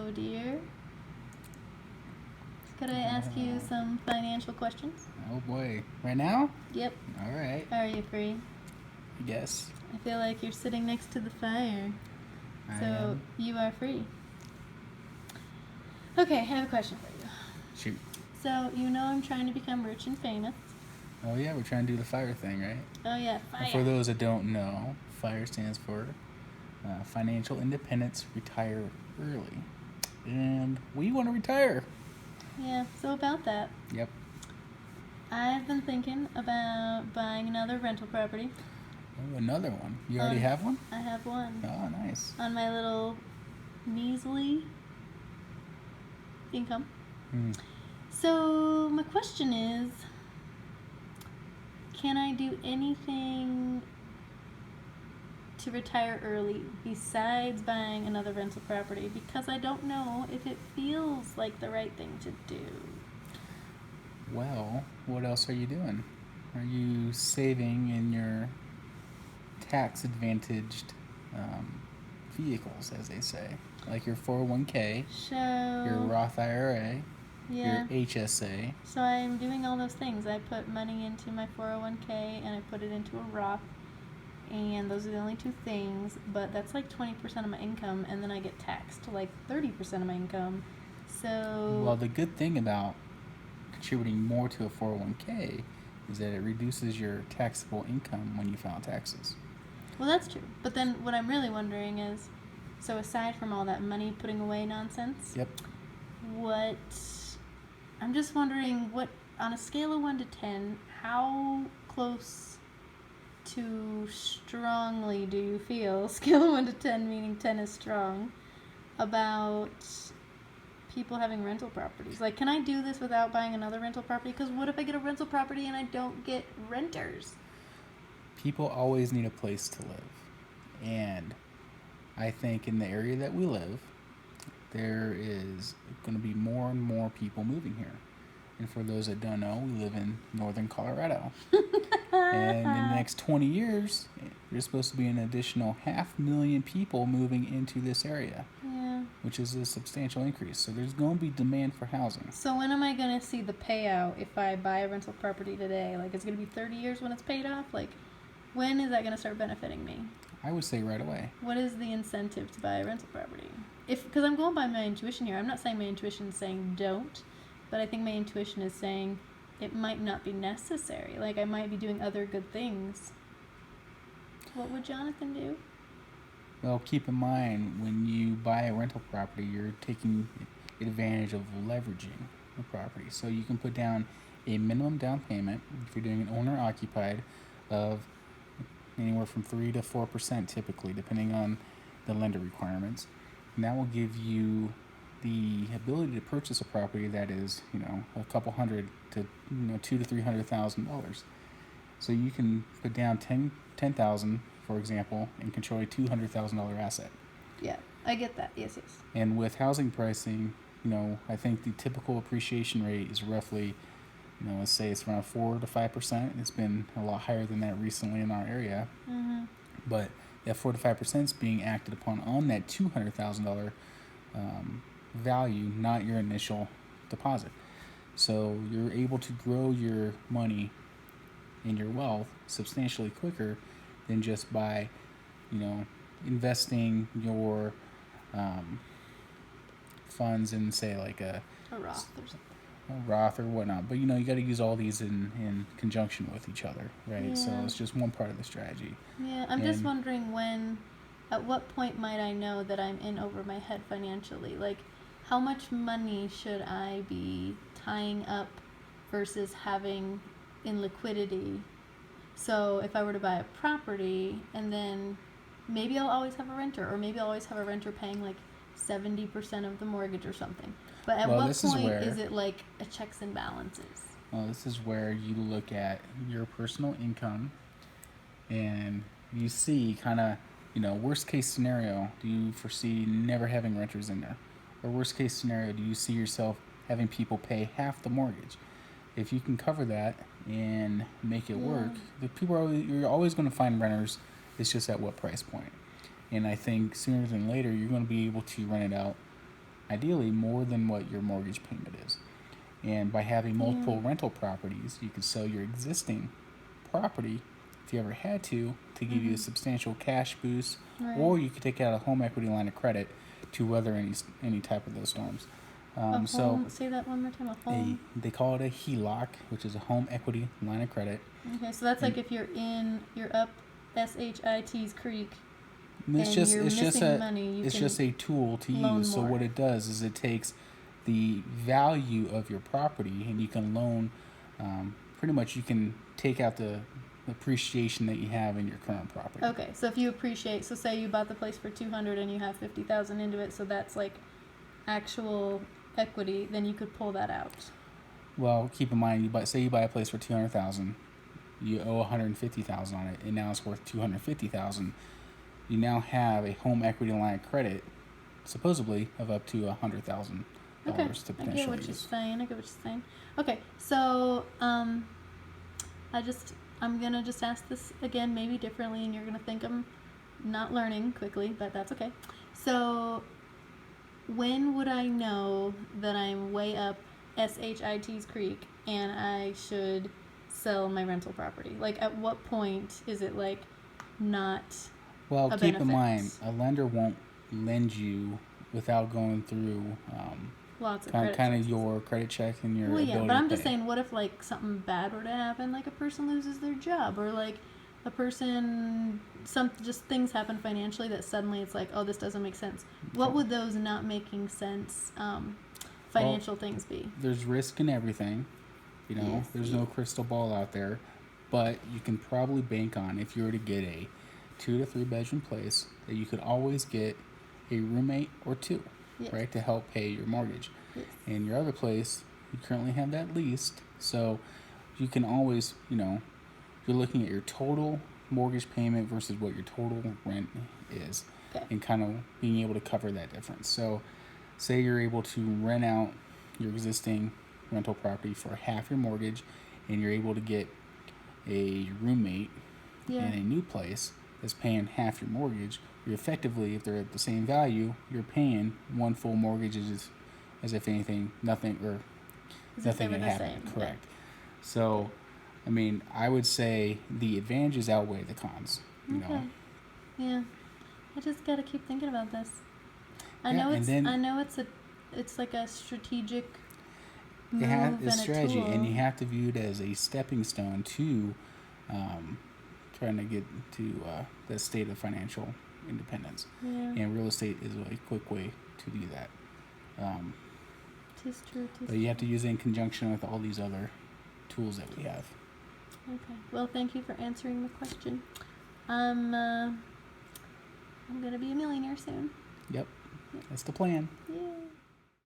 So, dear, could I ask you some financial questions? Oh boy. Right now? Yep. All right. Are you free? I guess. I feel like you're sitting next to the fire. I So, am. you are free. Okay, I have a question for you. Shoot. So, you know I'm trying to become rich and famous. Oh yeah, we're trying to do the FIRE thing, right? Oh, yeah, And fire. for those that don't know, FIRE stands for Financial Independence Retire Early. And we want to retire. Yeah, so about that, Yep. I've been thinking about buying another rental property. Oh, another one. You already have one? I have one Oh, nice. on my little measly income. Hmm. So, my question is, can I do anything to retire early besides buying another rental property? Because I don't know if it feels like the right thing to do. Well, what else are you doing? Are you saving in your tax advantaged vehicles, as they say? Like your 401k, So, your Roth IRA, yeah. your HSA. So I'm doing all those things. I put money into my 401k and I put it into a Roth. And those are the only two things, but that's like 20% of my income, and then I get taxed to like 30% of my income. So, Well, the good thing about contributing more to a 401k is that it reduces your taxable income when you file taxes. well, that's true. But then what I'm really wondering is, so aside from all that money putting away nonsense, Yep. what, I'm just wondering what, on a scale of 1 to 10, how close to strongly do you feel, scale of 1 to 10 meaning 10 is strong, about people having rental properties? Like, can I do this without buying another rental property? Because what if I get a rental property and I don't get renters? People always need a place to live. And I think in the area that we live, there is going to be more and more people moving here. And for those that don't know, we live in northern Colorado. And in the next 20 years, there's supposed to be an additional 500,000 people moving into this area, Yeah. which is a substantial increase. So there's going to be demand for housing. So when am I going to see the payout if I buy a rental property today? Like, it's going to be 30 years when it's paid off? Like, when is that going to start benefiting me? I would say right away. What is the incentive to buy a rental property? Because I'm going by my intuition here. I'm not saying my intuition is saying don't, but I think my intuition is saying it might not be necessary. Like, I might be doing other good things. What would Jonathan do? Well, keep in mind, when you buy a rental property, you're taking advantage of leveraging the property. So you can put down a minimum down payment, if you're doing an owner occupied, of anywhere from 3 to 4% typically, depending on the lender requirements. And that will give you the ability to purchase a property that is, a couple hundred to, $200,000 to $300,000. So you can put down $10,000, for example, and control a $200,000 asset. Yeah, I get that. Yes. And with housing pricing, I think the typical appreciation rate is roughly, let's say it's around 4 to 5%. It's been a lot higher than that recently in our area. Mm-hmm. But that 4 to 5% is being acted upon on that $200,000 value, not your initial deposit. So you're able to grow your money and your wealth substantially quicker than just by, investing your funds in, say, like A Roth or something. a Roth or whatnot. But you got to use all these in conjunction with each other, right? So Yeah. it's just one part of the strategy. Yeah, I'm just wondering at what point might I know that I'm in over my head financially? Like, how much money should I be tying up versus having in liquidity? So if I were to buy a property and then maybe I'll always have a renter, or maybe I'll always have a renter paying like 70% of the mortgage or something. But at what point is it like a checks and balances? Well, this is where you look at your personal income and you see kind of, worst case scenario, do you foresee never having renters in there? Or worst case scenario, do you see yourself having people pay half the mortgage? If you can cover that and make it work, you're always going to find renters. It's just at what price point. And I think sooner than later, you're going to be able to rent it out ideally more than what your mortgage payment is. And by having multiple Yeah. rental properties, you could sell your existing property if you ever had to give you a substantial cash boost, Right. or you could take out a home equity line of credit to weather any type of those storms. A So home. Say that one more time. A home. they call it a HELOC, which is a home equity line of credit. Okay, so that's like if you're up SHIT's creek It's and just you're it's missing just a money, you it's can just a tool to loan use. So more. what it does is it takes the value of your property and you can loan. Pretty much, you can take out the appreciation that you have in your current property. Okay, so if you appreciate, so say you bought the place for 200 and you have 50,000 into it, so that's like actual equity, then you could pull that out. Well, keep in mind, you buy a place for 200,000, you owe 150,000 on it, and now it's worth 250,000. You now have a home equity line of credit, supposedly of up to $100,000 Okay, to I get potentially what you're use. saying. I get what you're saying. Okay, so I'm gonna just ask this again, maybe differently, and you're gonna think I'm not learning quickly, but that's okay. So, when would I know that I'm way up SHIT's creek and I should sell my rental property? Like, at what point is it like not Well, a keep in benefit? mind, a lender won't lend you without going through Lots of kind credit of checks. your credit check and your Well, yeah, ability but to I'm pay. just saying, what if like something bad were to happen, like a person loses their job, or like a person, just things happen financially that suddenly it's like, oh, this doesn't make sense. What would those not making sense financial things be? There's risk in everything. Yes, There's yeah. no crystal ball out there, but you can probably bank on, if you were to get a 2 to 3 bedroom place, that you could always get a roommate or two, Yes. right, to help pay your mortgage. Yes. And your other place, you currently have that leased, so you can always, you're looking at your total mortgage payment versus what your total rent is, Okay. and kind of being able to cover that difference. So, say you're able to rent out your existing rental property for half your mortgage, and you're able to get a roommate Yeah. in a new place that's paying half your mortgage. You're effectively, if they're at the same value, you're paying one full mortgage as if nothing As if they had were the happened. same. Correct. So, I mean, I would say the advantages outweigh the cons. You Okay. know. Yeah. I just gotta keep thinking about this. I Yeah, know and it's then- I know it's like a strategic move It has and a strategy, tool. and you have to view it as a stepping stone to trying to get to the state of financial independence. Yeah. And real estate is a quick way to do that. Tis true. Tis But you have to use it in conjunction with all these other tools that we have. Okay. Well, thank you for answering the question. I'm gonna be a millionaire soon. Yep, that's the plan. Yay.